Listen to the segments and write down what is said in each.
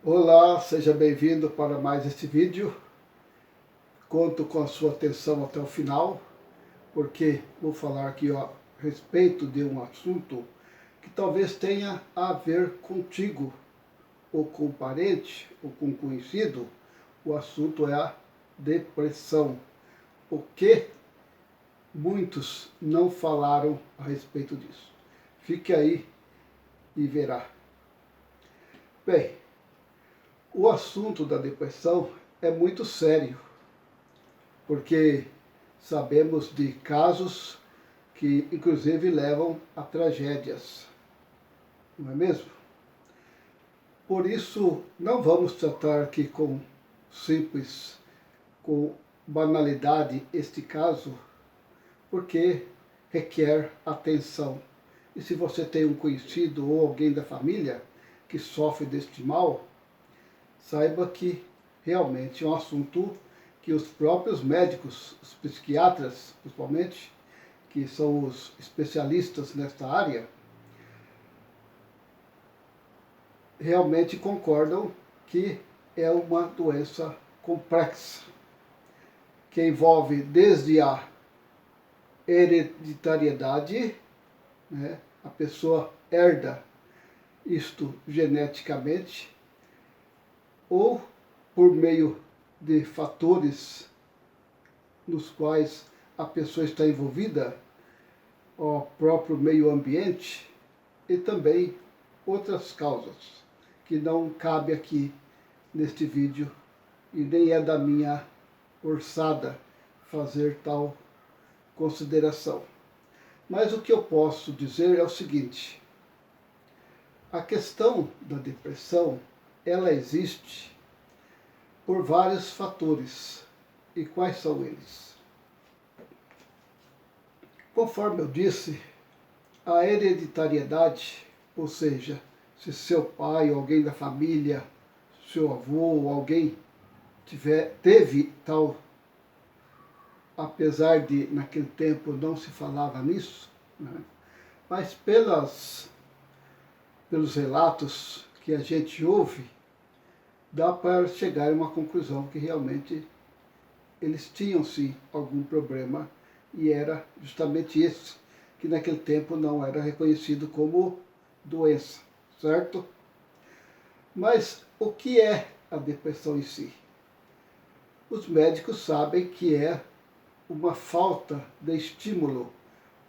Olá, seja bem-vindo para mais este vídeo. Conto com a sua atenção até o final, porque vou falar aqui a respeito de um assunto que talvez tenha a ver contigo, ou com um parente, ou com um conhecido. O assunto é a depressão. O que muitos não falaram a respeito disso. Fique aí e verá. Bem, o assunto da depressão é muito sério, porque sabemos de casos que inclusive levam a tragédias, não é mesmo? Por isso, não vamos tratar aqui com banalidade este caso, porque requer atenção. E se você tem um conhecido ou alguém da família que sofre deste mal, saiba que realmente é um assunto que os próprios médicos, os psiquiatras principalmente, que são os especialistas nesta área, realmente concordam que é uma doença complexa, que envolve desde a hereditariedade, né? A pessoa herda isto geneticamente, ou por meio de fatores nos quais a pessoa está envolvida, o próprio meio ambiente, e também outras causas que não cabe aqui neste vídeo e nem é da minha orçada fazer tal consideração. Mas o que eu posso dizer é o seguinte: a questão da depressão, ela existe por vários fatores. E quais são eles? Conforme eu disse, a hereditariedade, ou seja, se seu pai ou alguém da família, seu avô ou alguém teve tal, apesar de naquele tempo não se falava nisso, né? Mas pelos relatos que a gente ouve, dá para chegar a uma conclusão que realmente eles tinham sim algum problema, e era justamente esse, que naquele tempo não era reconhecido como doença, certo? Mas o que é a depressão em si? Os médicos sabem que é uma falta de estímulo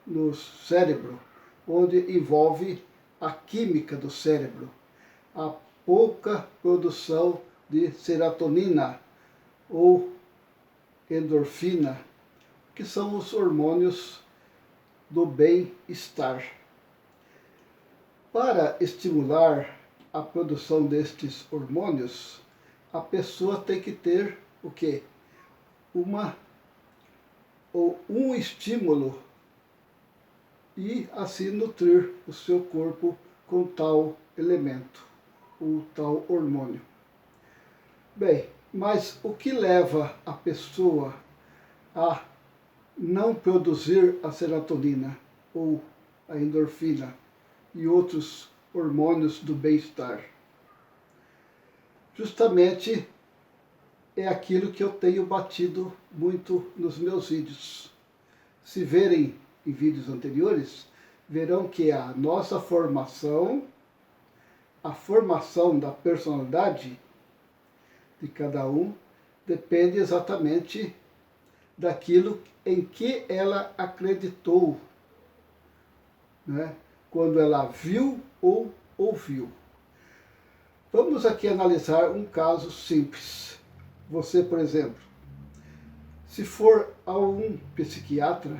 no cérebro, onde envolve a química do cérebro, a pouca produção de serotonina ou endorfina, que são os hormônios do bem-estar. Para estimular a produção destes hormônios, a pessoa tem que ter o quê? Um estímulo, e assim nutrir o seu corpo com tal elemento, o tal hormônio. Bem, mas o que leva a pessoa a não produzir a serotonina ou a endorfina e outros hormônios do bem-estar? Justamente é aquilo que eu tenho batido muito nos meus vídeos. Se verem em vídeos anteriores, verão que a nossa formação, a formação da personalidade de cada um, depende exatamente daquilo em que ela acreditou, né? Quando ela viu ou ouviu. Vamos aqui analisar um caso simples. Você, por exemplo, se for a um psiquiatra,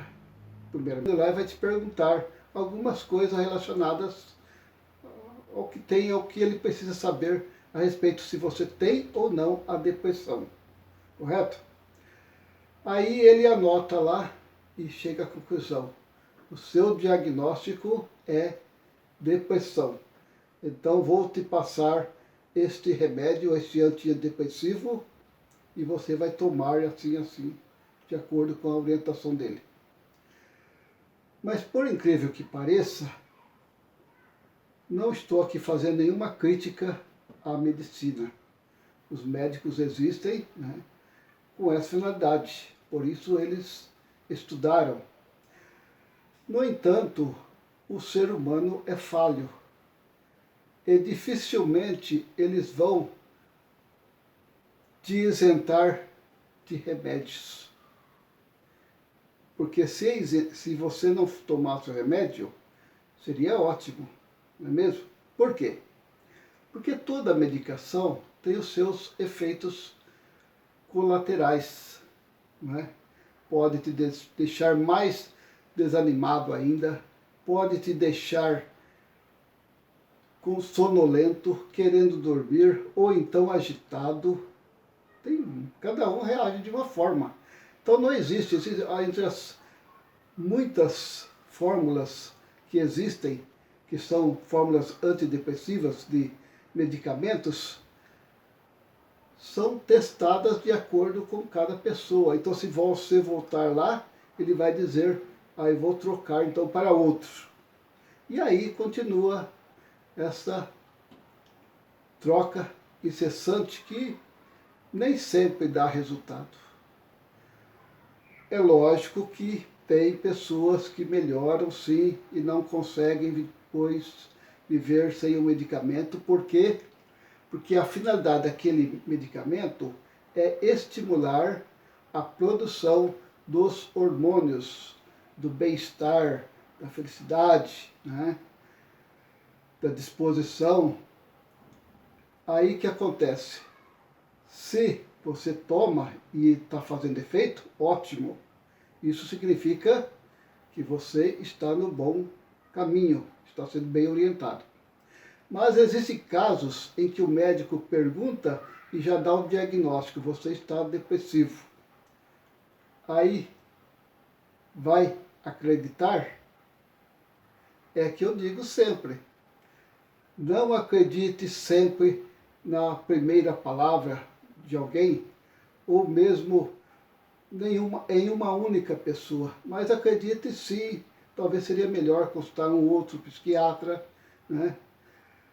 primeiro ele vai te perguntar algumas coisas relacionadas ao que tem, ao que ele precisa saber a respeito se você tem ou não a depressão, correto? Aí ele anota lá e chega à conclusão: o seu diagnóstico é depressão. Então vou te passar este remédio, este antidepressivo, e você vai tomar assim, de acordo com a orientação dele. Mas por incrível que pareça, não estou aqui fazendo nenhuma crítica a medicina. Os médicos existem, né, com essa finalidade, por isso eles estudaram. No entanto, o ser humano é falho e dificilmente eles vão te isentar de remédios. Porque se você não tomasse o remédio, seria ótimo, não é mesmo? Por quê? Porque toda medicação tem os seus efeitos colaterais, não é? Pode te deixar mais desanimado ainda, pode te deixar sonolento, querendo dormir, ou então agitado. Cada um reage de uma forma. Então não existe, entre as muitas fórmulas que existem, que são fórmulas antidepressivas de medicamentos, são testadas de acordo com cada pessoa. Então se você voltar lá, ele vai dizer, eu vou trocar então para outro. E aí continua essa troca incessante que nem sempre dá resultado. É lógico que tem pessoas que melhoram sim e não conseguem depois viver sem o medicamento. Por quê? Porque a finalidade daquele medicamento é estimular a produção dos hormônios, do bem-estar, da felicidade, né? Da disposição. Aí que acontece? Se você toma e está fazendo efeito, ótimo. Isso significa que você está no bom caminho, está sendo bem orientado. Mas existem casos em que o médico pergunta e já dá o diagnóstico, você está depressivo. Aí, vai acreditar? É que eu digo sempre, não acredite sempre na primeira palavra de alguém, ou mesmo em uma única pessoa, mas acredite sim, talvez seria melhor consultar um outro psiquiatra, né?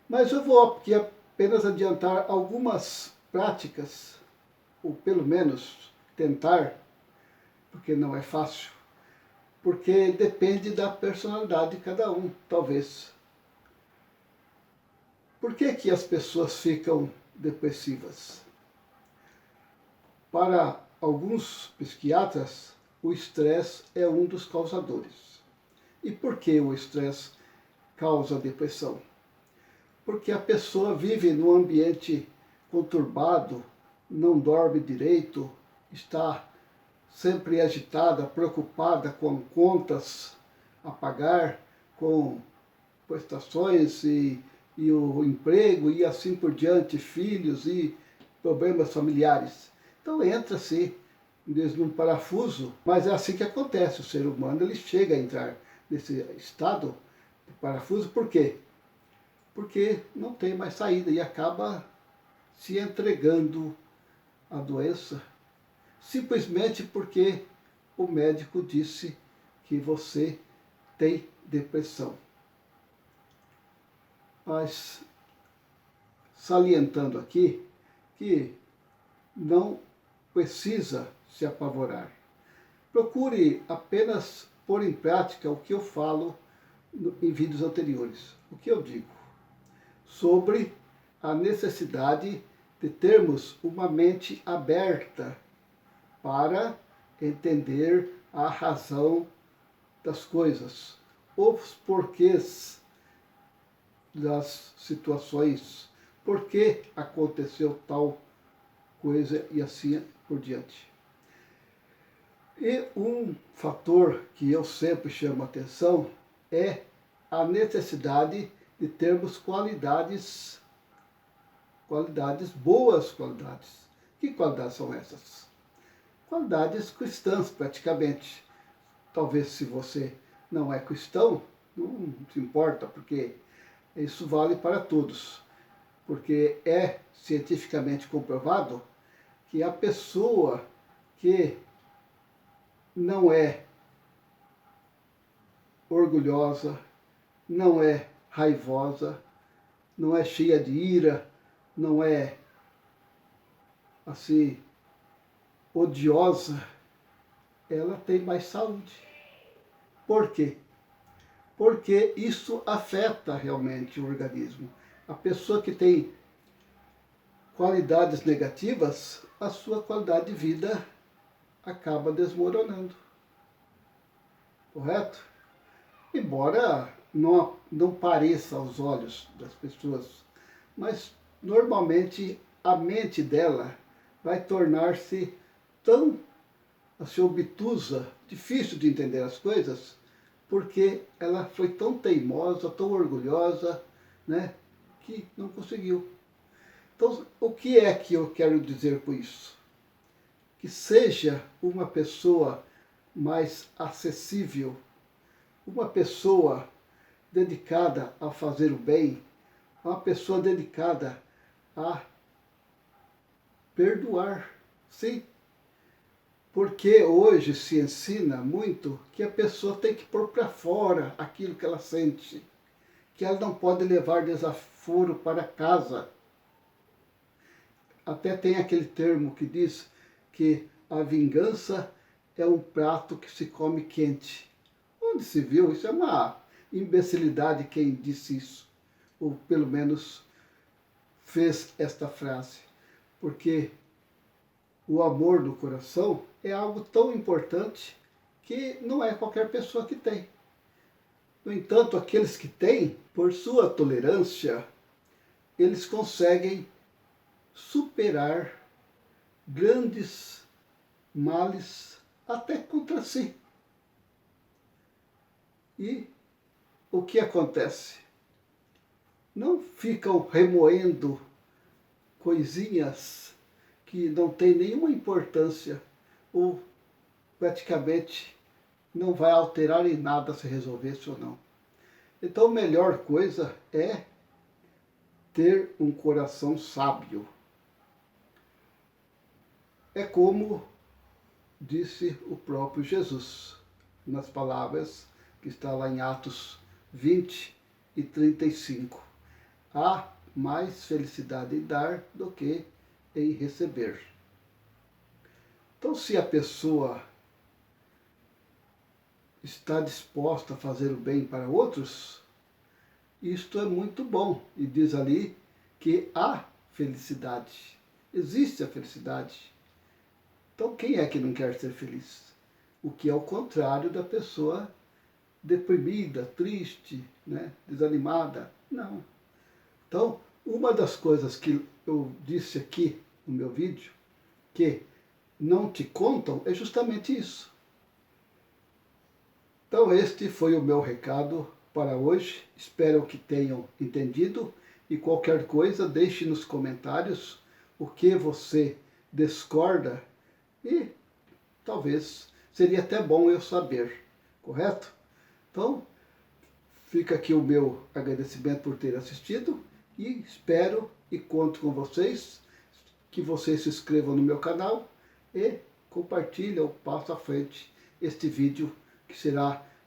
Mas eu vou aqui apenas adiantar algumas práticas, ou pelo menos tentar, porque não é fácil, porque depende da personalidade de cada um, talvez. Por que que as pessoas ficam depressivas? Para alguns psiquiatras, o estresse é um dos causadores. E por que o estresse causa depressão? Porque a pessoa vive num ambiente conturbado, não dorme direito, está sempre agitada, preocupada com contas a pagar, com prestações e o emprego e assim por diante, filhos e problemas familiares. Então entra-se num parafuso, mas é assim que acontece. O ser humano ele chega a entrar nesse estado de parafuso. Por quê? Porque não tem mais saída e acaba se entregando à doença, simplesmente porque o médico disse que você tem depressão. Mas salientando aqui que não precisa se apavorar. Procure apenas pôr em prática o que eu falo em vídeos anteriores. O que eu digo sobre a necessidade de termos uma mente aberta para entender a razão das coisas, os porquês das situações, por que aconteceu tal coisa e assim por diante. E um fator que eu sempre chamo a atenção é a necessidade de termos boas qualidades. Que qualidades são essas? Qualidades cristãs, praticamente. Talvez se você não é cristão, não se importa, porque isso vale para todos. Porque é cientificamente comprovado que a pessoa que não é orgulhosa, não é raivosa, não é cheia de ira, não é assim odiosa, ela tem mais saúde. Por quê? Porque isso afeta realmente o organismo. A pessoa que tem qualidades negativas, a sua qualidade de vida acaba desmoronando. Correto? Embora não pareça aos olhos das pessoas, mas normalmente a mente dela vai tornar-se tão assim, obtusa, difícil de entender as coisas, porque ela foi tão teimosa, tão orgulhosa, né, que não conseguiu. Então, o que é que eu quero dizer com isso? Que seja uma pessoa mais acessível, uma pessoa dedicada a fazer o bem, uma pessoa dedicada a perdoar. Sim, porque hoje se ensina muito que a pessoa tem que pôr para fora aquilo que ela sente, que ela não pode levar desaforo para casa. Até tem aquele termo que diz que a vingança é um prato que se come quente. Onde se viu? Isso é uma imbecilidade quem disse isso, ou pelo menos fez esta frase. Porque o amor do coração é algo tão importante que não é qualquer pessoa que tem. No entanto, aqueles que têm, por sua tolerância, eles conseguem superar grandes males até contra si. E o que acontece? Não ficam remoendo coisinhas que não têm nenhuma importância ou praticamente não vai alterar em nada se resolvesse ou não. Então a melhor coisa é ter um coração sábio. É como disse o próprio Jesus, nas palavras que está lá em Atos 20 e 35. Há mais felicidade em dar do que em receber. Então, se a pessoa está disposta a fazer o bem para outros, isto é muito bom. E diz ali que há felicidade, existe a felicidade. Então, quem é que não quer ser feliz? O que é o contrário da pessoa deprimida, triste, né, desanimada. Não. Então, uma das coisas que eu disse aqui no meu vídeo, que não te contam, é justamente isso. Então, este foi o meu recado para hoje. Espero que tenham entendido. E qualquer coisa, deixe nos comentários o que você discorda e talvez seria até bom eu saber, correto? Então, fica aqui o meu agradecimento por ter assistido e espero e conto com vocês, que vocês se inscrevam no meu canal e compartilhem ou passem à frente este vídeo que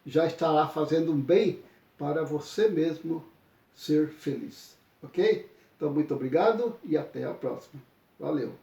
já estará fazendo um bem para você mesmo ser feliz, ok? Então, muito obrigado e até a próxima. Valeu!